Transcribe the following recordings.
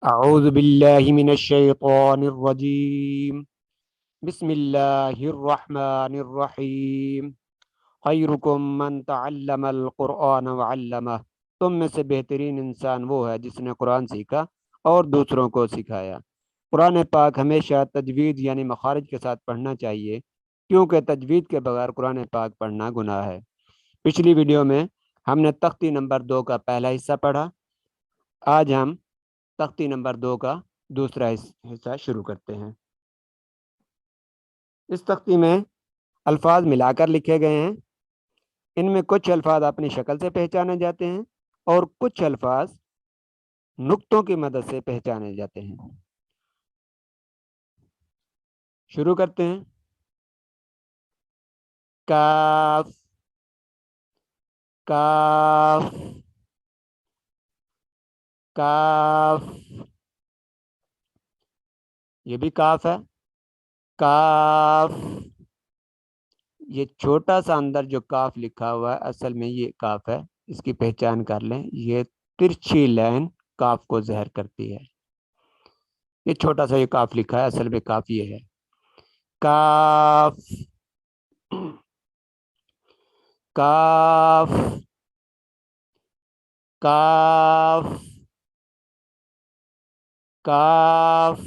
اعوذ باللہ من الشیطان الرجیم بسم اللہ الرحمن الرحیم خیرکم من تعلم القرآن وعلمہ، تم میں سے بہترین انسان وہ ہے جس نے قرآن سیکھا اور دوسروں کو سکھایا۔ قرآن پاک ہمیشہ تجوید یعنی مخارج کے ساتھ پڑھنا چاہیے، کیونکہ تجوید کے بغیر قرآن پاک پڑھنا گناہ ہے۔ پچھلی ویڈیو میں ہم نے تختی نمبر 2 کا پہلا حصہ پڑھا۔ آج ہم تختی نمبر 2 کا دوسرا حصہ شروع کرتے ہیں۔ اس تختی میں الفاظ ملا کر لکھے گئے ہیں۔ ان میں کچھ الفاظ اپنی شکل سے پہچانے جاتے ہیں اور کچھ الفاظ نقطوں کی مدد سے پہچانے جاتے ہیں۔ شروع کرتے ہیں۔ کاف، کاف، کاف، یہ بھی کاف ہے۔ کاف، یہ چھوٹا سا اندر جو کاف لکھا ہوا ہے اصل میں یہ کاف ہے، اس کی پہچان کر لیں۔ یہ ترچھی لائن کاف کو ظاہر کرتی ہے۔ یہ چھوٹا سا یہ کاف لکھا ہے، اصل میں کاف یہ ہے۔ کاف، کاف، کاف، کاف،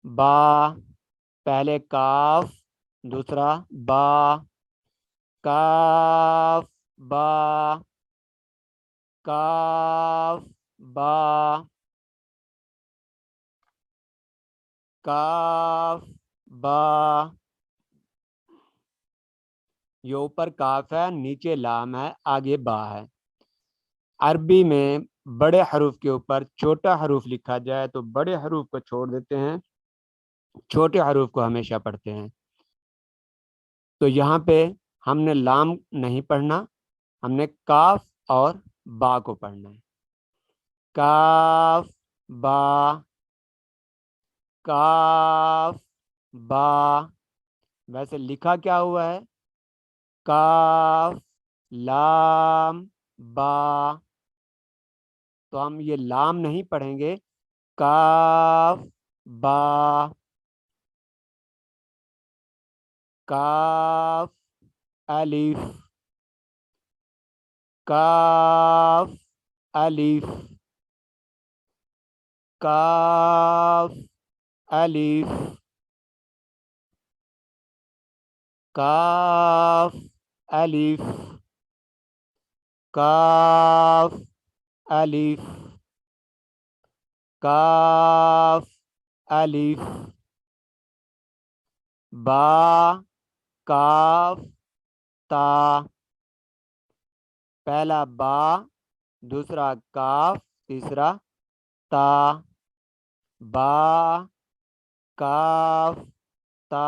با، پہلے کاف دوسرا با، کاف با، کاف با، کاف با۔ یہ اوپر کاف ہے، نیچے لام ہے، آگے با ہے۔ عربی میں بڑے حروف کے اوپر چھوٹا حروف لکھا جائے تو بڑے حروف کو چھوڑ دیتے ہیں، چھوٹے حروف کو ہمیشہ پڑھتے ہیں۔ تو یہاں پہ ہم نے لام نہیں پڑھنا، ہم نے کاف اور با کو پڑھنا ہے۔ کاف با، کاف با۔ ویسے لکھا کیا ہوا ہے؟ کاف لام با، تو ہم یہ لام نہیں پڑھیں گے، کاف با، کاف الف، کاف الف، کاف الف، کاف الف، کاف الف، کاف الف، با، کاف تا، پہلا با دوسرا کاف تیسرا تا، با، کاف تا،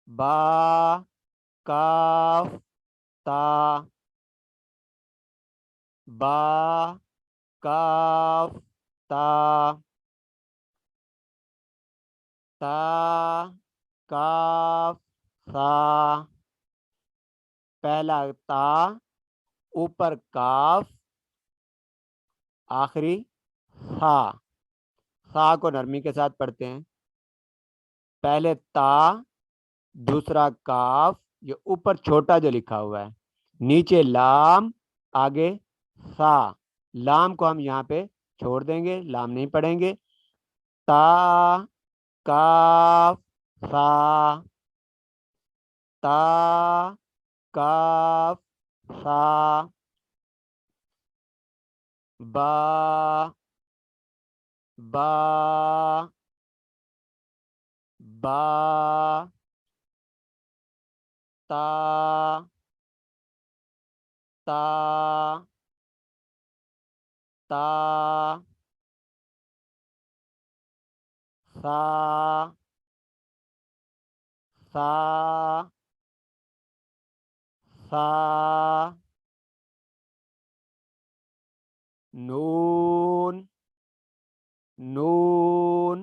با، کاف تا، با، کاف تا، تا، کاف سا، پہلا تا اوپر کاف آخری سا، سا کو نرمی کے ساتھ پڑھتے ہیں۔ پہلے تا دوسرا کاف، یہ اوپر چھوٹا جو لکھا ہوا ہے، نیچے لام آگے سا، لام کو ہم یہاں پہ چھوڑ دیں گے، لام نہیں پڑھیں گے۔ تا کاف سا، تا کاف سا، با، با، با، تا، تا، تا، سا، سا، سا، نون، نون،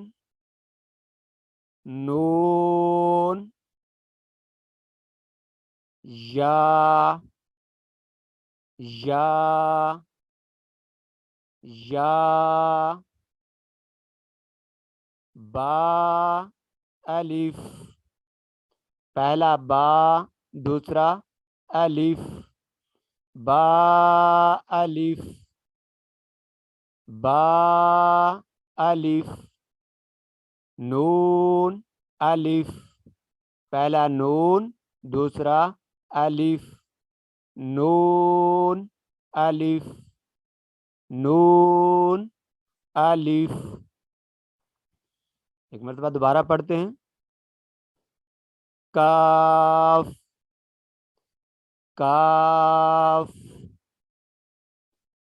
نون، یا، یا، یا، با الف، پہلا با، دوسرا الف، با الف، با الف، نون الف، پہلا نون، دوسرا الف، نون الف، نون الف۔ ایک مرتبہ دوبارہ پڑھتے ہیں، کاف، کاف،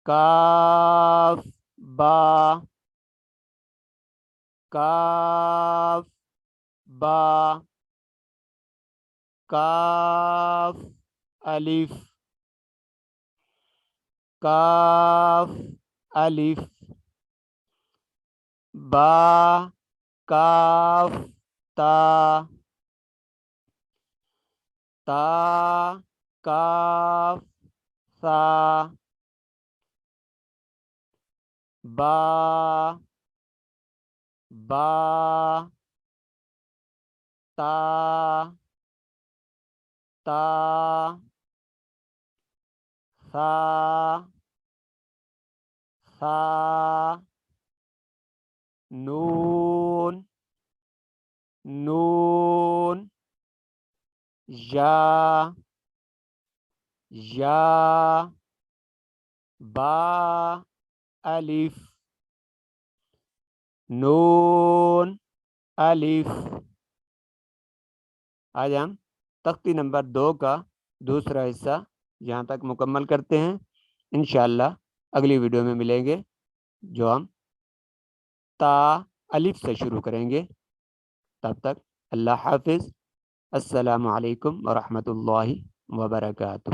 کاف، با، کاف، با، کاف الف، کاف الف، با، کاف، تا، تا، کاف، سا، با، با، تا، تا، سا، سا، نون، نون، یا، یا، با الف، نون الف۔ آج ہم تختی نمبر 2 کا دوسرا حصہ یہاں تک مکمل کرتے ہیں۔ انشاءاللہ اگلی ویڈیو میں ملیں گے، جو ہم تا الف سے شروع کریں گے۔ تب تک اللہ حافظ، السلام علیکم ورحمۃ اللہ وبرکاتہ۔